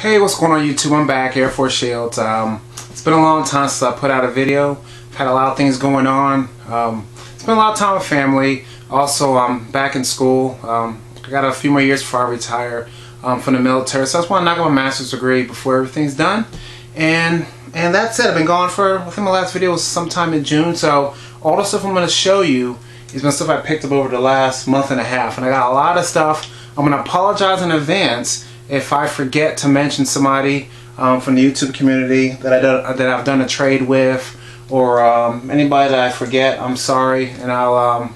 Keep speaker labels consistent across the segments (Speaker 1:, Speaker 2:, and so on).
Speaker 1: Hey, what's going on YouTube? I'm back, Air Force Shields. It's been a long time since I put out a video. I've had a lot of things going on. It's been a lot of time with family. Also, I'm back in school. I got a few more years before I retire from the military. So I just want to knock out my master's degree before everything's done. And that's it. I've been gone for, I think my last video was sometime in June. So all the stuff I'm going to show you has been stuff I picked up over the last month and a half. And I got a lot of stuff. I'm going to apologize in advance if I forget to mention somebody from the YouTube community that I've done a trade with, or anybody that I forget. I'm sorry, and I'll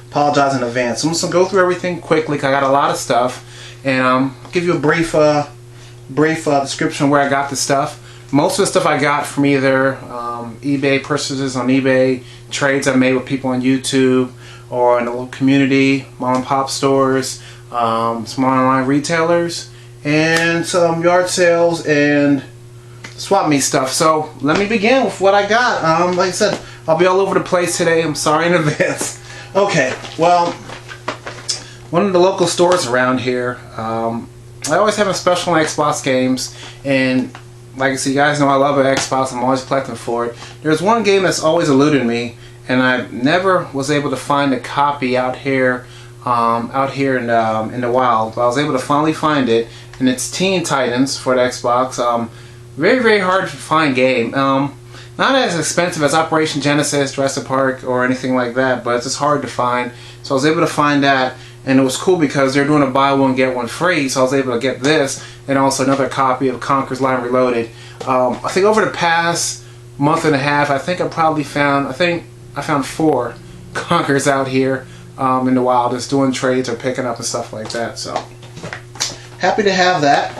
Speaker 1: apologize in advance. So I'm just gonna go through everything quickly because I got a lot of stuff, and give you a brief description of where I got the stuff. Most of the stuff I got from either eBay purchases on eBay, trades I made with people on YouTube, or in the local community, mom and pop stores, some online retailers, and some yard sales and swap meet stuff. So let me begin with what I got. Like I said, I'll be all over the place today. I'm sorry in advance. Okay, well, one of the local stores around here, I always have a special on Xbox games, and like I said, you guys know I love an Xbox. I'm always collecting for it. There's one game that's always eluded me, and I never was able to find a copy out here in the wild. But I was able to finally find it, and it's Teen Titans for the Xbox. Very hard to find game. Not as expensive as Operation Genesis, Jurassic Park, or anything like that, but it's just hard to find. So I was able to find that, and it was cool because they're doing a buy one get one free. So I was able to get this, and also another copy of Conker's Line Reloaded. I think over the past month and a half, I found 4 Conkers out here in the wild, just doing trades or picking up and stuff like that. So happy to have that.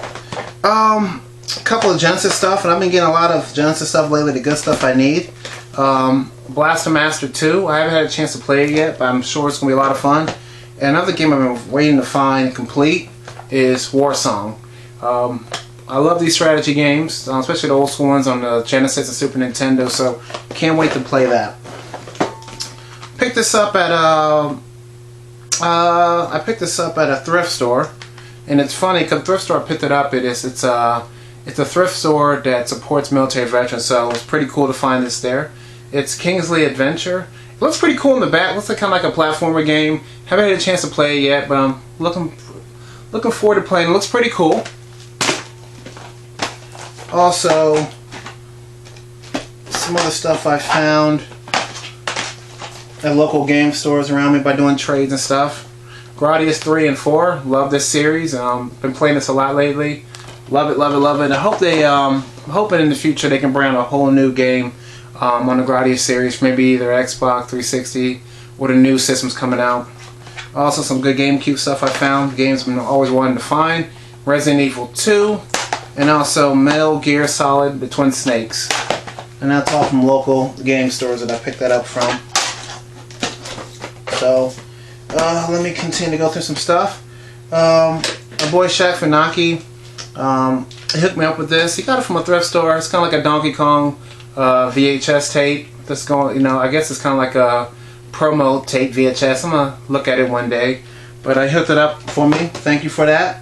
Speaker 1: A couple of Genesis stuff, and I've been getting a lot of Genesis stuff lately, the good stuff I need. Blaster Master 2, I haven't had a chance to play it yet, but I'm sure it's going to be a lot of fun. And another game I've been waiting to find complete is Warsong. I love these strategy games, especially the old school ones on the Genesis and Super Nintendo, so can't wait to play that. Picked this up at I picked this up at a thrift store, and it's funny because the thrift store I picked it up, it's a thrift store that supports military veterans, so it's pretty cool to find this there. It's Kingsley Adventure. It looks pretty cool in the back. It looks like kind of like a platformer game. Haven't had a chance to play it yet, but I'm looking forward to playing. It looks pretty cool. Also, some other stuff I found at local game stores around me by doing trades and stuff. Gradius 3 and 4. Love this series. Been playing this a lot lately. Love it, love it, love it. I hope I'm hoping in the future they can bring out a whole new game on the Gradius series, maybe either Xbox 360 or the new systems coming out. Also, some good GameCube stuff I found. Games I've been always wanting to find. Resident Evil 2, and also Metal Gear Solid: The Twin Snakes. And that's all from local game stores that I picked that up from. So, let me continue to go through some stuff. My boy Shaq Funaki, he hooked me up with this. He got it from a thrift store. It's kind of like a Donkey Kong VHS tape. That's going, I guess it's kind of like a promo tape VHS. I'm gonna look at it one day. But I hooked it up for me. Thank you for that.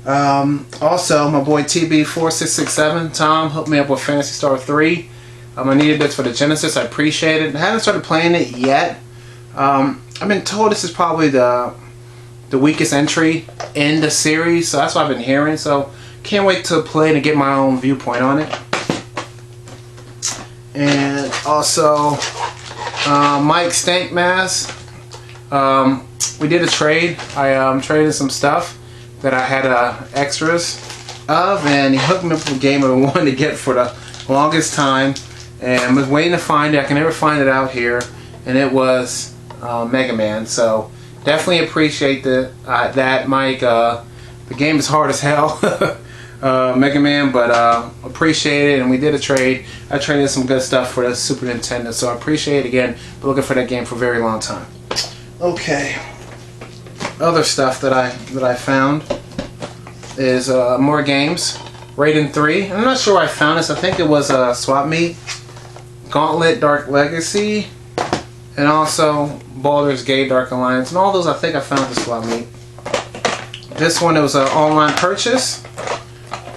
Speaker 1: Also, my boy TB4667 Tom hooked me up with Phantasy Star 3. I needed this for the Genesis. I appreciate it. I haven't started playing it yet. I've been told this is probably the weakest entry in the series, so that's what I've been hearing. So can't wait to play and get my own viewpoint on it. And also, Mike Stankmass. We did a trade. I traded some stuff that I had extras of, and he hooked me up with a game I've been wanting to get for the longest time, and I was waiting to find it. I can never find it out here, and it was Mega Man. So definitely appreciate that, Mike. The game is hard as hell, Mega Man, but appreciate it, and we did a trade. I traded some good stuff for the Super Nintendo, so I appreciate it again. Been looking for that game for a very long time. Okay, other stuff that I found is more games. Raiden 3. I'm not sure where I found this. I think it was a swap meet. Gauntlet Dark Legacy, and also Baldur's Gate Dark Alliance, and all those I think I found at the swap meet. This one, it was an online purchase.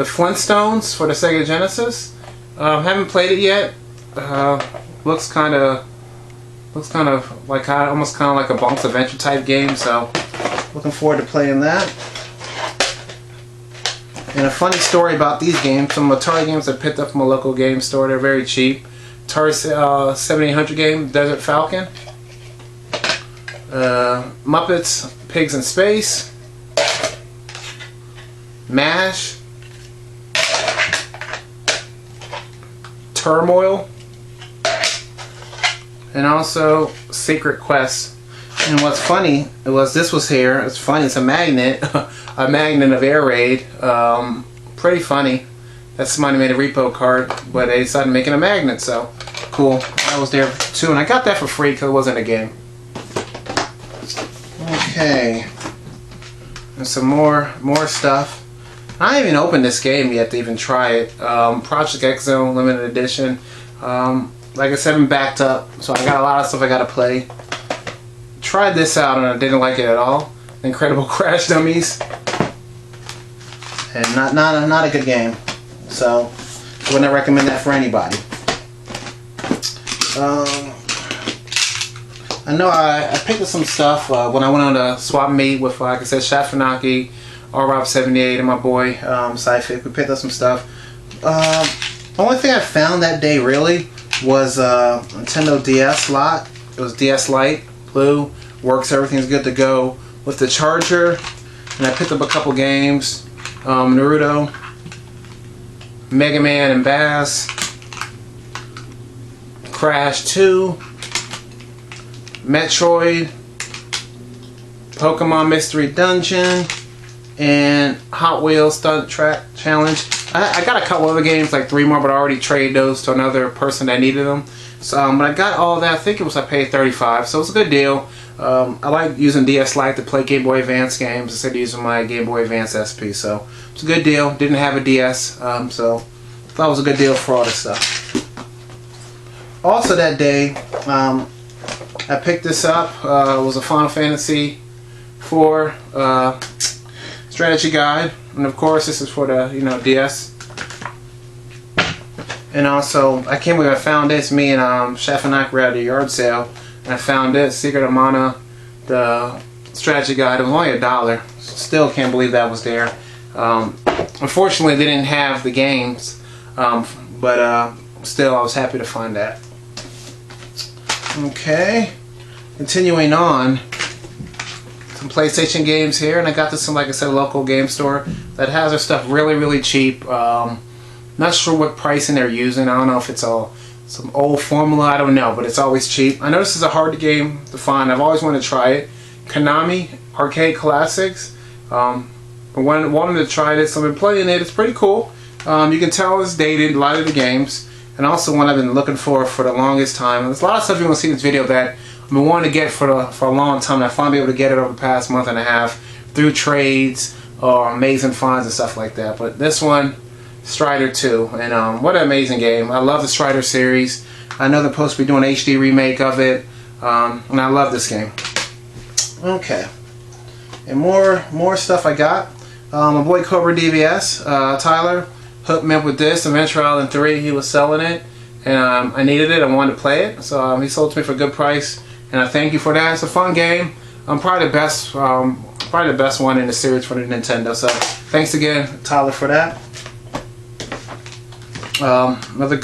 Speaker 1: the Flintstones for the Sega Genesis. Haven't played it yet. Looks kind of like almost kind of like a Bonk's Adventure type game. So looking forward to playing that. And a funny story about these games, some Atari games I picked up from a local game store. They're very cheap. Atari 7800 game, Desert Falcon. Muppets, Pigs in Space. MASH. Turmoil. And also Secret Quest. And what's funny was this was here. It's funny. It's a magnet, a magnet of Air Raid. Pretty funny. That somebody made a repo card, but they decided to make it a magnet. So cool. That was there too, and I got that for free because it wasn't a game. Okay. And some more stuff. I haven't even opened this game yet to even try it. Project X Zone Limited Edition. Like I said, I'm backed up, so I got a lot of stuff I gotta play. Tried this out and I didn't like it at all. Incredible Crash Dummies, and not a good game. So wouldn't recommend that for anybody. I know I picked up some stuff when I went on a swap meet with, like I said, Shafanaki, R-Rob78, and my boy Sci-Fi. We picked up some stuff. The only thing I found that day really was Nintendo DS lot. It was DS Lite, blue, works, everything's good to go with the charger. And I picked up a couple games, Naruto, Mega Man and Bass, Crash 2, Metroid, Pokemon Mystery Dungeon, and Hot Wheels Stunt Track Challenge. I got a couple other games, like 3 more, but I already traded those to another person that needed them. So when I got all that, I think I paid $35, so it was a good deal. I like using DS Lite to play Game Boy Advance games instead of using my Game Boy Advance SP, so it's a good deal. Didn't have a DS, so thought it was a good deal for all this stuff. Also that day, I picked this up. It was a Final Fantasy IV strategy guide, and of course this is for the DS. And also I can't believe I found this. Me and Shafanaki were at a yard sale, and I found this Secret of Mana, the strategy guide. It was only $1. Still can't believe that was there. Unfortunately, they didn't have the games, but still, I was happy to find that. Okay, continuing on, some PlayStation games here, and I got this from, like I said, a local game store that has their stuff really cheap. Not sure what pricing they're using. I don't know if it's some old formula, I don't know, but it's always cheap. I know this is a hard game to find. I've always wanted to try it. Konami Arcade Classics. I wanted to try this. I've been playing it. It's pretty cool. You can tell it's dated, a lot of the games, and also one I've been looking for the longest time. There's a lot of stuff you're going to see in this video that I've been wanting to get for a long time, and I finally been able to get it over the past month and a half through trades or amazing finds and stuff like that. But this one, Strider 2, and what an amazing game. I love the Strider series. I know they're supposed to be doing an HD remake of it, and I love this game. Okay, and more stuff I got. My boy Cobra DVS, Tyler, hooked me up with this, Adventure Island 3. He was selling it, and I needed it. I wanted to play it, so he sold it to me for a good price, and I thank you for that. It's a fun game. Probably the best one in the series for the Nintendo. So thanks again, Tyler, for that. Another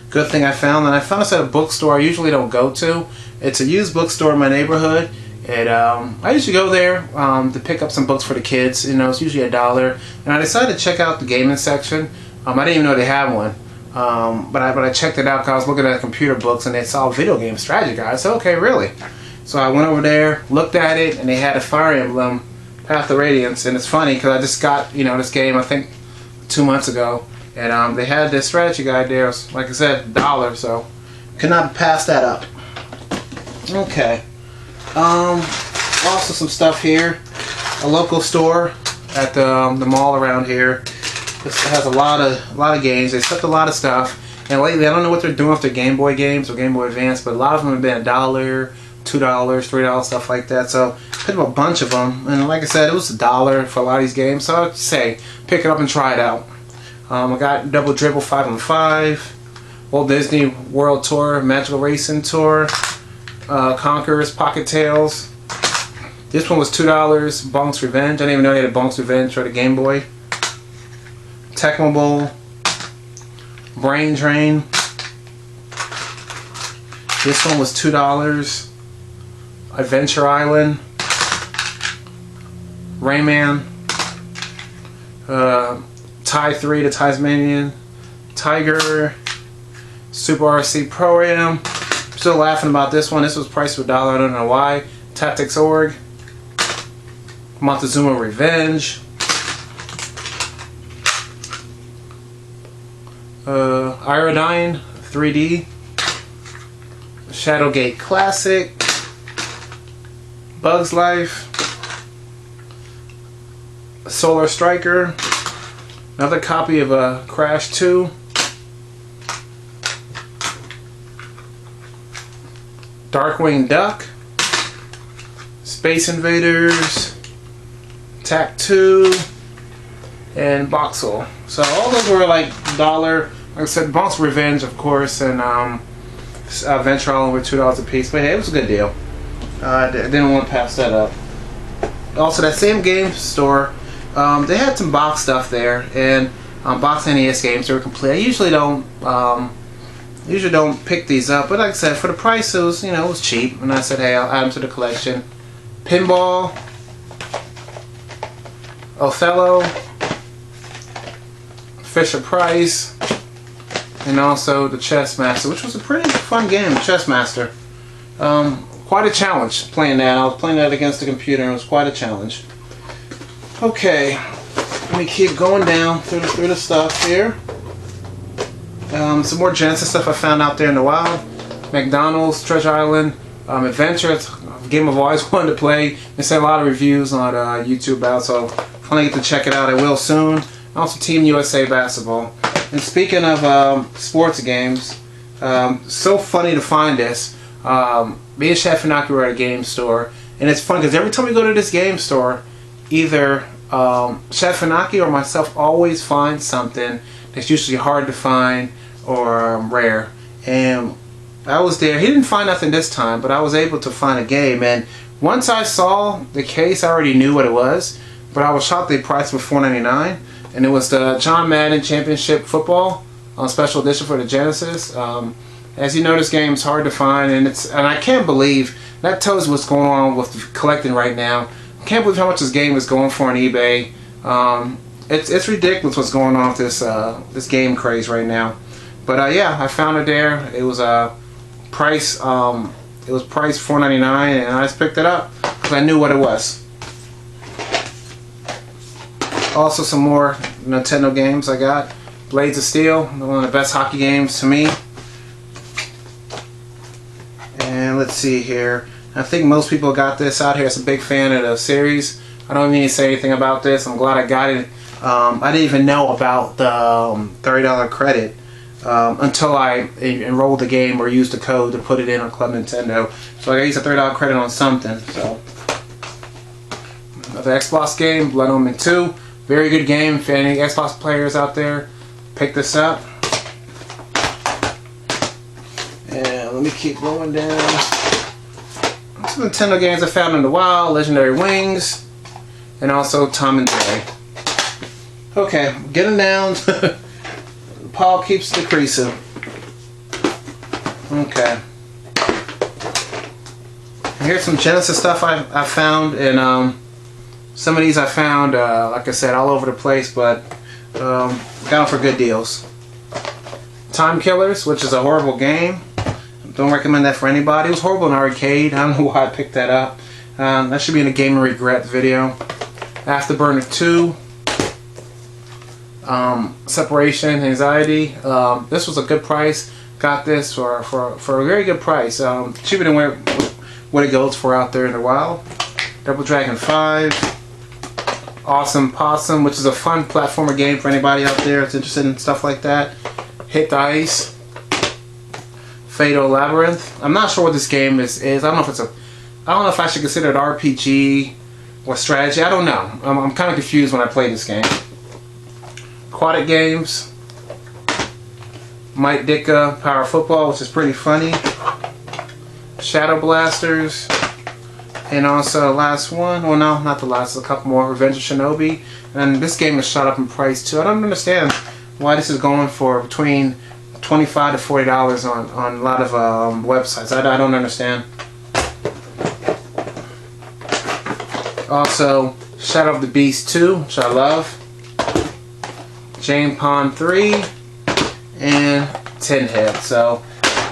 Speaker 1: good thing I found, and I found this at a bookstore I usually don't go to. It's a used bookstore in my neighborhood, and I usually go there to pick up some books for the kids. You know, it's usually $1, and I decided to check out the gaming section. I didn't even know they had one, but I checked it out because I was looking at computer books, and they saw video game strategy guide. I said, okay, really? So I went over there, looked at it, and they had a Fire Emblem Path of Radiance, and it's funny because I just got this game I think 2 months ago. And they had this strategy guide there. It was, like I said, $1, so could not pass that up. Okay. Also some stuff here. A local store at the mall around here. This has a lot of games. They accept a lot of stuff. And lately, I don't know what they're doing with their Game Boy games or Game Boy Advance, but a lot of them have been $1, $2, $3, stuff like that. So picked up a bunch of them, and like I said, it was $1 for a lot of these games. So I'd say pick it up and try it out. I got Double Dribble 5-on-5, Walt Disney World Tour, Magical Racing Tour, Conquerors, Pocket Tales. This one was $2. Bonk's Revenge. I didn't even know they had a Bonk's Revenge for the Game Boy. Tecmo Bowl, Brain Drain. This one was $2. Adventure Island, Rayman, Ty 3 to Tasmanian, Tiger, Super RC Pro Am. Still laughing about this one. This was priced for $1. I don't know why. Tactics Org, Montezuma Revenge, Iodine 3D, Shadowgate Classic, Bugs Life, Solar Striker, another copy of Crash 2, Darkwing Duck, Space Invaders, TAC 2, and Boxel. So all those were like $1. Like I said, Bonk's Revenge, of course, and Adventure Island were $2 a piece. But hey, it was a good deal. I didn't want to pass that up. Also, that same game store, they had some box stuff there, and box NES games. They were complete. I usually don't pick these up, but like I said, for the price, it was, it was cheap. And I said, hey, I'll add them to the collection. Pinball, Othello, Fisher Price, and also the Chess Master, which was a pretty fun game. Chess Master. Quite a challenge playing that. I was playing that against the computer, and it was quite a challenge. Okay, let me keep going down through the stuff here. Some more Genesis stuff I found out there in the wild. McDonald's, Treasure Island, Adventure. It's a game I've always wanted to play. They sent a lot of reviews on YouTube about, so if I get to check it out, I will soon. Also, Team USA Basketball. And speaking of sports games, so funny to find this. Me and Chef Inaki were at a game store, and it's fun because every time we go to this game store, either Chef Inaki or myself always find something that's usually hard to find or rare. And I was there. He didn't find nothing this time, but I was able to find a game. And once I saw the case, I already knew what it was, but I was shocked they priced it for $4.99. And it was the John Madden Championship Football on special edition for the Genesis. As you know, this game's hard to find, and I can't believe that tells you what's going on with collecting right now. I can't believe how much this game is going for on eBay. It's ridiculous what's going on with this game craze right now. But yeah, I found it there. It was priced $4.99, and I just picked it up because I knew what it was. Also, some more Nintendo games I got. Blades of Steel, one of the best hockey games to me. And let's see here. I think most people got this out here. It's a big fan of the series. I don't need to say anything about this. I'm glad I got it. I didn't even know about the $30 credit until I enrolled the game or used the code to put it in on Club Nintendo. So I used a $30 credit on something. So another Xbox game, Blood Omen 2. Very good game. If any Xbox players out there, pick this up. And let me keep going down. Some Nintendo games I found in the wild. Legendary Wings. And also Tom and Jerry. Okay, getting down. The pile keeps decreasing. Okay. And here's some Genesis stuff I found. And some of these I found, like I said, all over the place. But got them for good deals. Time Killers, which is a horrible game. Don't recommend that for anybody. It was horrible in arcade. I don't know why I picked that up. That should be in a Game of Regret video. Afterburner 2. Separation Anxiety. This was a good price. Got this for a very good price. Cheaper than what it goes for out there in the wild. Double Dragon 5. Awesome Possum, which is a fun platformer game for anybody out there that's interested in stuff like that. Hit the Ice. Fatal Labyrinth. I'm not sure what this game is. I don't know if it's a. I don't know if I should consider it RPG or strategy. I don't know. I'm kind of confused when I play this game. Aquatic games. Mike Ditka Power Football, which is pretty funny. Shadow Blasters. And also last one. Well, no, not the last. There's a couple more. Revenge of Shinobi. And this game has shot up in price too. I don't understand why this is going for between $25 to $40 on a lot of websites. I don't understand. Also, Shadow of the Beast 2, which I love. Jane Pond 3. And Tin Head. So,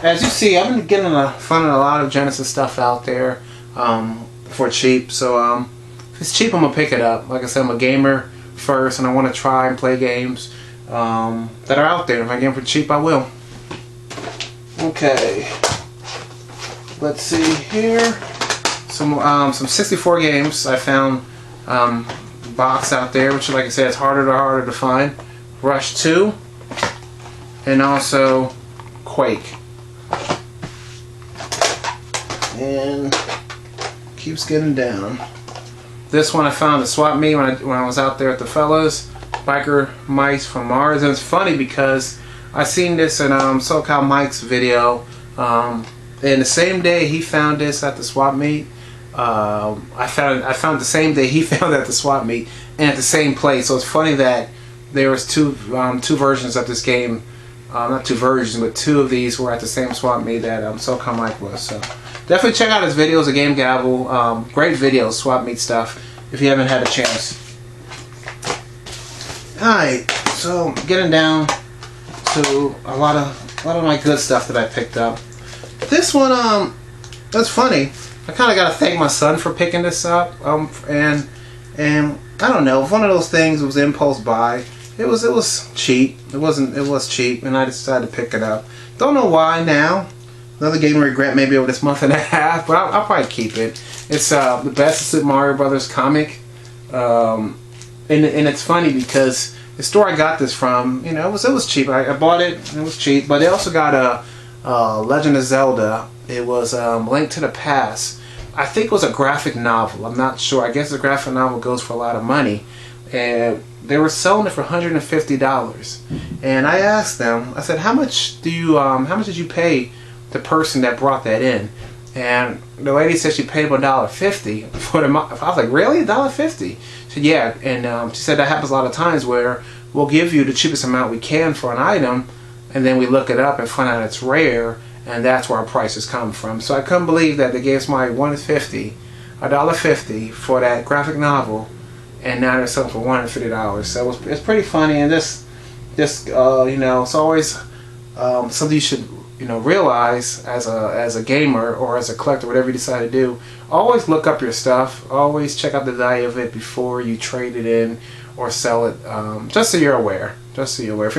Speaker 1: as you see, I've been finding a lot of Genesis stuff out there for cheap. So, if it's cheap, I'm going to pick it up. Like I said, I'm a gamer first, and I want to try and play games that are out there. If I get them for cheap, I will. Okay. Let's see here. Some 64 games I found box out there, which, like I said, it's harder to find. Rush 2. And also Quake. And keeps getting down. This one I found at Swap Meet when I was out there at the fellas. Biker Mice from Mars. And it's funny because I seen this in SoCal Mike's video. And the same day he found this at the Swap Meet, I found the same day he found it at the Swap Meet and at the same place. So it's funny that there was two versions of this game. Not two versions, but two of these were at the same swap meet that SoCal Mike was. So definitely check out his videos, A Game Gavel. Great videos, swap meet stuff, if you haven't had a chance. Alright, so getting down to a lot of my good stuff that I picked up. This one, that's funny. I kind of got to thank my son for picking this up. And I don't know, one of those things was impulse buy. It was cheap. It was cheap, and I decided to pick it up. Don't know why now. Another game of regret maybe over this month and a half, but I'll probably keep it. It's the best Super Mario Brothers comic, and it's funny because the store I got this from, you know, it was cheap. I bought it. It was cheap, but they also got a Legend of Zelda. It was Link to the Past. I think it was a graphic novel. I'm not sure. I guess the graphic novel goes for a lot of money, and they were selling it for $150. And I asked them, I said, how much did you pay the person that brought that in? And the lady said she paid about $1.50 for the. I was like, really, $1.50? She said, yeah. And she said that happens a lot of times where we'll give you the cheapest amount we can for an item, and then we look it up and find out it's rare, and that's where our prices come from. So I couldn't believe that they gave somebody $1.50 for that graphic novel, and now they're selling for $150. So it's pretty funny, and this you know, it's always something you should, you know, realize as a gamer or as a collector, whatever you decide to do. Always look up your stuff. Always check out the value of it before you trade it in or sell it. Just so you're aware. Just so you're aware. If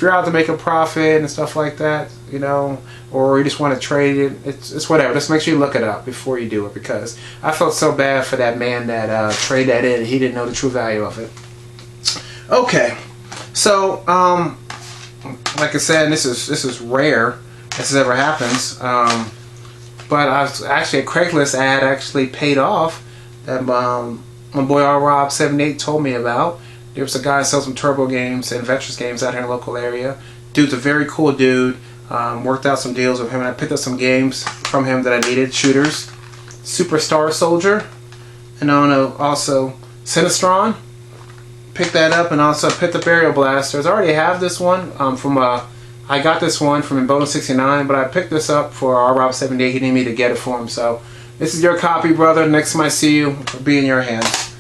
Speaker 1: you're out to make a profit and stuff like that, you know, or you just want to trade it, it's whatever. Just make sure you look it up before you do it, because I felt so bad for that man that traded that in. He didn't know the true value of it. Okay, so like I said, this is rare. This ever happens. But I was actually a Craigslist ad actually paid off that my boy Rob78 told me about. There was a guy that sells some turbo games and Vectors games out here in the local area. Dude's a very cool dude. Worked out some deals with him, and I picked up some games from him that I needed. Shooters, Superstar Soldier, and also Sinistron. Picked that up, and also picked up Aerial Blasters. I already have this one I got this one from Bono69, but I picked this up for Rob78. He needed me to get it for him, so this is your copy, brother. Next time I see you, it'll be in your hands.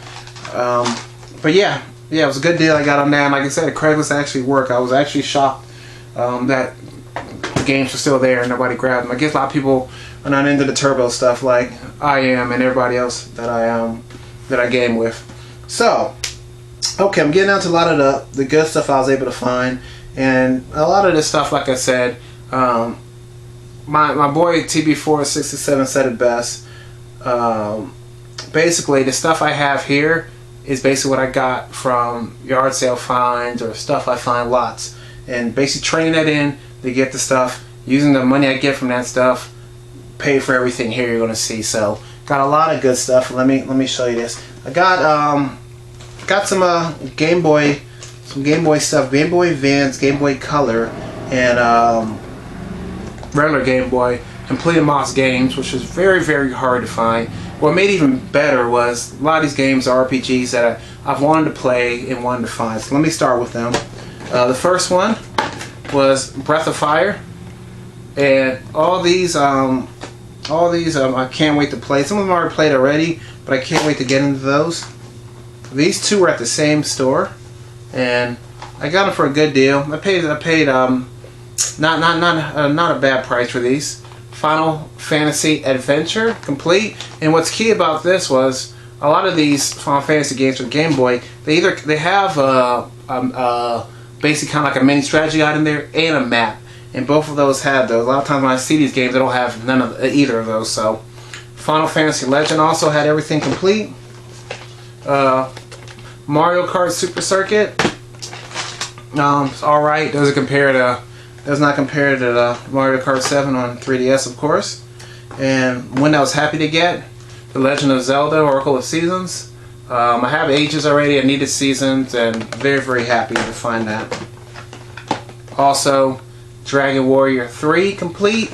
Speaker 1: But yeah, it was a good deal I got on that. And like I said, the Craigslist actually worked. I was actually shocked that the games were still there and nobody grabbed them. I guess a lot of people are not into the turbo stuff like I am and everybody else that I game with. So, okay, I'm getting down to a lot of the good stuff I was able to find. And a lot of this stuff, like I said, my boy TB467 said it best. Basically, the stuff I have here is basically what I got from yard sale finds or stuff I find lots. And basically trading that in to get the stuff using the money I get from that stuff, pay for everything here you're gonna see. So got a lot of good stuff. Let me show you this. I got some Game Boy stuff, Game Boy Advance, Game Boy Color, and regular Game Boy complete in box games, which is very hard to find. What made it even better was a lot of these games are RPGs that I've wanted to play and wanted to find. So let me start with them. The first one was Breath of Fire, and all these I can't wait to play. Some of them I already played already, but I can't wait to get into those. These two were at the same store, and I got them for a good deal. I paid not a bad price for these. Final Fantasy Adventure Complete, and what's key about this was a lot of these Final Fantasy games for the Game Boy, they have basically kind of like a mini strategy guide in there and a map, and both of those have those. A lot of times when I see these games, they don't have either of those. So Final Fantasy Legend also had everything complete. Mario Kart Super Circuit, it's alright. Does not compare to the Mario Kart 7 on 3DS, of course. And one I was happy to get, The Legend of Zelda Oracle of Seasons. I have ages already, I needed seasons, and very happy to find that. Also, Dragon Warrior 3 complete.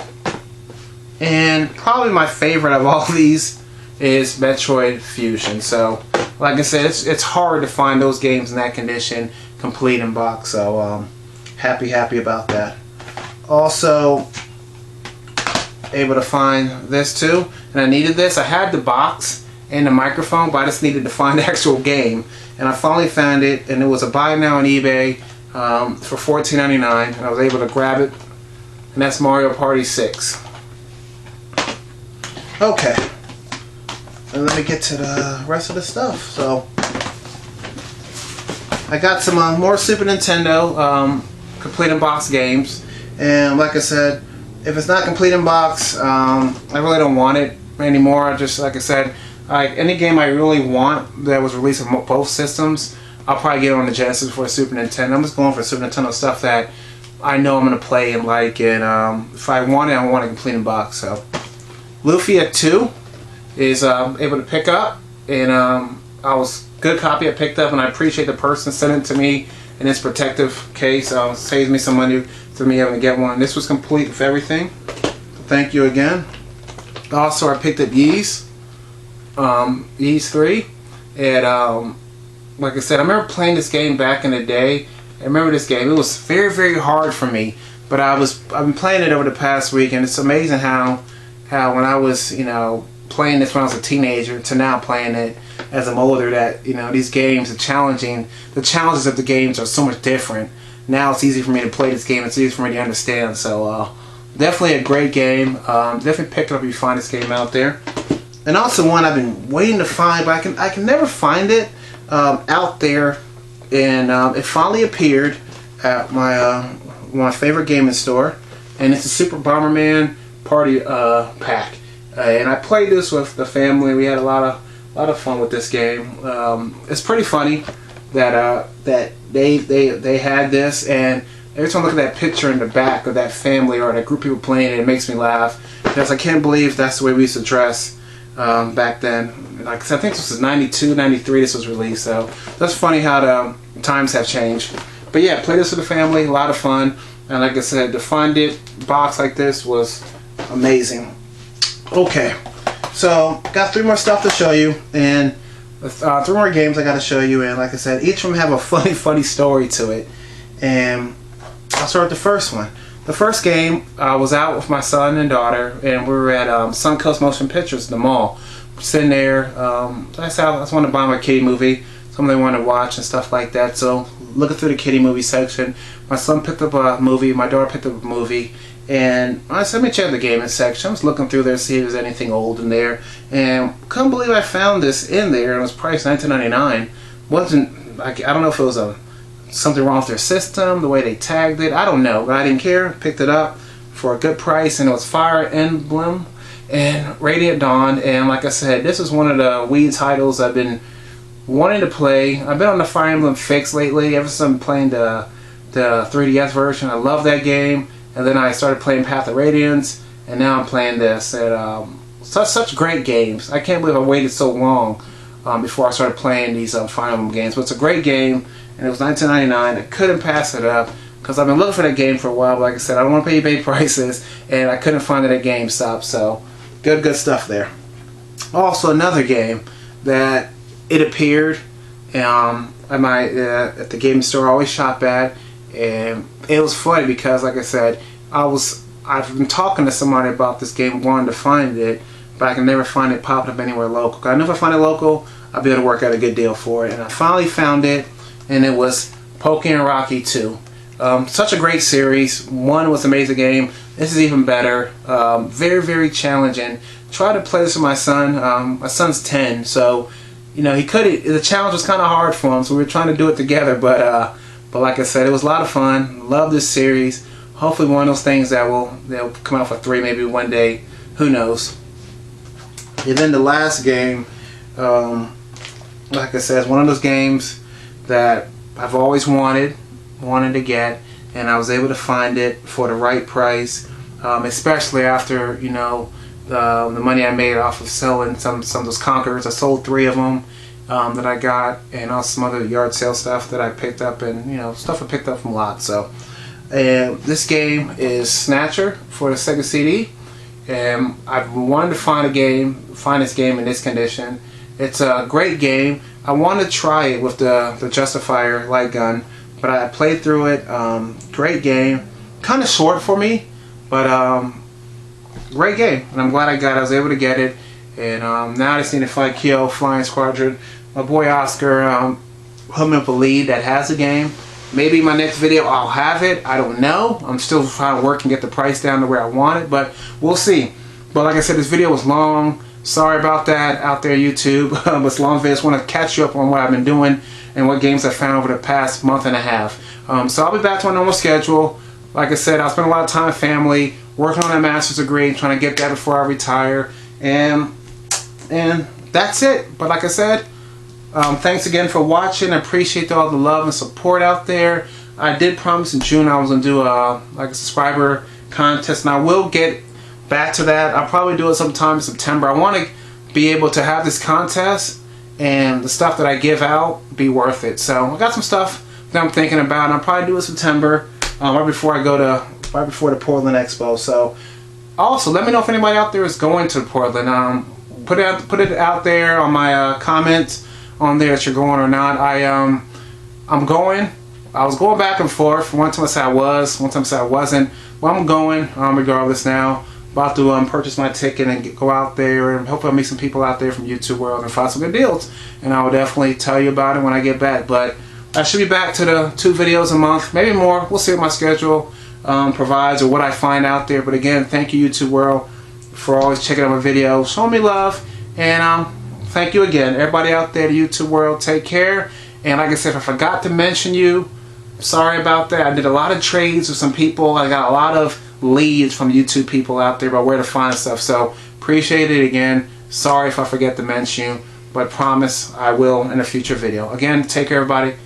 Speaker 1: And probably my favorite of all these is Metroid Fusion. So, like I said, it's hard to find those games in that condition, complete in box. So, happy about that. Also able to find this too, and I needed this. I had the box and the microphone, but I just needed to find the actual game, and I finally found it, and it was a buy now on eBay for $14.99, and I was able to grab it, and that's Mario Party 6. Okay, and let me get to the rest of the stuff. So I got some more Super Nintendo complete in box games, and like I said, if it's not complete in box, I really don't want it anymore. Just like I said, any game I really want that was released on both systems, I'll probably get it on the Genesis for a Super Nintendo. I'm just going for Super Nintendo stuff that I know I'm going to play and like, and if I want it, I want it complete in box. So Lufia 2 is able to pick up, and I was good copy I picked up, and I appreciate the person sent it to me in its protective case. Saves me some money for me having to get one. This was complete with everything. Thank you again. Also, I picked up Ys 3, and like I said, I remember playing this game back in the day. I remember this game. It was very hard for me, but I've been playing it over the past week, and it's amazing how when I was playing this when I was a teenager to now playing it as I'm older, that these games the challenges of the games are so much different. Now it's easy for me to play this game, it's easy for me to understand. So definitely a great game. Definitely pick it up if you find this game out there. And also one I've been waiting to find, but I can never find it out there, and it finally appeared at my favorite gaming store, and it's a Super Bomberman Party pack. And I played this with the family. We had a lot of fun with this game. It's pretty funny that they had this, and every time I look at that picture in the back of that family or that group of people playing it makes me laugh, because I can't believe that's the way we used to dress back then. Like, I think this was 92, 93 this was released, so that's funny how the times have changed. But yeah, play this with the family, a lot of fun, and like I said, to find it box like this was amazing. Okay, so got 3 more stuff to show you, and 3 more games I got to show you, and like I said, each of them have a funny story to it. And I'll start with the first one. The first game, I was out with my son and daughter, and we were at Suncoast Motion Pictures at the mall. Sitting there, I just wanted to buy my kiddie movie, something they wanted to watch and stuff like that. So looking through the kiddie movie section, my son picked up a movie, my daughter picked up a movie, and I said, let me check the gaming section. I was looking through there to see if there's anything old in there, and couldn't believe I found this in there, and it was priced $19.99. Wasn't, I don't know if it was something wrong with their system, the way they tagged it, I don't know, but I didn't care. Picked it up for a good price, and it was Fire Emblem and Radiant Dawn. And like I said, this is one of the Wii titles I've been wanting to play. I've been on the Fire Emblem fix lately, ever since I'm playing the 3DS version. I love that game, and then I started playing Path of Radiance, and now I'm playing this. And such great games. I can't believe I waited so long before I started playing these Fire Emblem games. But it's a great game, and it was $19.99. I couldn't pass it up because I've been looking for that game for a while. But like I said, I don't want to pay eBay prices, and I couldn't find it at GameStop. So good stuff there. Also, another game that it appeared at the game store I always shop at, and it was funny because, like I said, I've been talking to somebody about this game, wanting to find it, but I can never find it popping up anywhere local. I know if I find it local, I'll be able to work out a good deal for it. And I finally found it, and it was Pokemon Rocky 2. Such a great series. 1 was an amazing game. This is even better. Very challenging. Tried to play this with my son. My son's 10, so you know the challenge was kind of hard for him, so we were trying to do it together. But like I said, it was a lot of fun. Love this series. Hopefully one of those things that they'll come out for 3 maybe one day. Who knows? And then the last game, like I said, is one of those games that I've always wanted to get, and I was able to find it for the right price, especially after the money I made off of selling some of those Conquerors. I sold 3 of them that I got, and also some other yard sale stuff that I picked up, and stuff I picked up from lots. So, and this game is Snatcher for the Sega CD, and I've wanted to find this game in this condition. It's a great game. I want to try it with the Justifier light gun, but I played through it. Great game. Kind of short for me, but great game, and I'm glad I was able to get it. And now I just need to fight Kyo Flying Squadron. My boy Oscar put me up a lead that has the game. Maybe my next video I'll have it. I don't know. I'm still trying to work and get the price down to where I want it, but we'll see. But like I said, this video was long. Sorry about that out there, YouTube. But it's a long video. I just want to catch you up on what I've been doing and what games I found over the past month and a half. So I'll be back to my normal schedule. Like I said, I spent a lot of time with family, working on that master's degree, trying to get that before I retire, and that's it. But like I said, thanks again for watching. I appreciate all the love and support out there. I did promise in June I was going to do a subscriber contest, and I will get back to that. I'll probably do it sometime in September. I want to be able to have this contest and the stuff that I give out be worth it. So I got some stuff that I'm thinking about, and I'll probably do it in September, right before the Portland Expo. So also let me know if anybody out there is going to Portland. Put it out there on my comments on there that you're going or not. I'm going. I was going back and forth. One time I said I was, one time I said I wasn't. Well, I'm going regardless now. About to purchase my ticket and go out there, and hopefully I'll meet some people out there from YouTube world and find some good deals. And I will definitely tell you about it when I get back. But I should be back to the 2 videos a month, maybe more. We'll see what my schedule provides or what I find out there. But again, thank you, YouTube world, for always checking out my videos, showing me love, and thank you again, everybody out there, the YouTube world. Take care. And like I said, if I forgot to mention you, sorry about that. I did a lot of trades with some people. I got a lot of leads from YouTube people out there about where to find stuff. So appreciate it again. Sorry if I forget to mention you, but promise I will in a future video. Again, take care, everybody.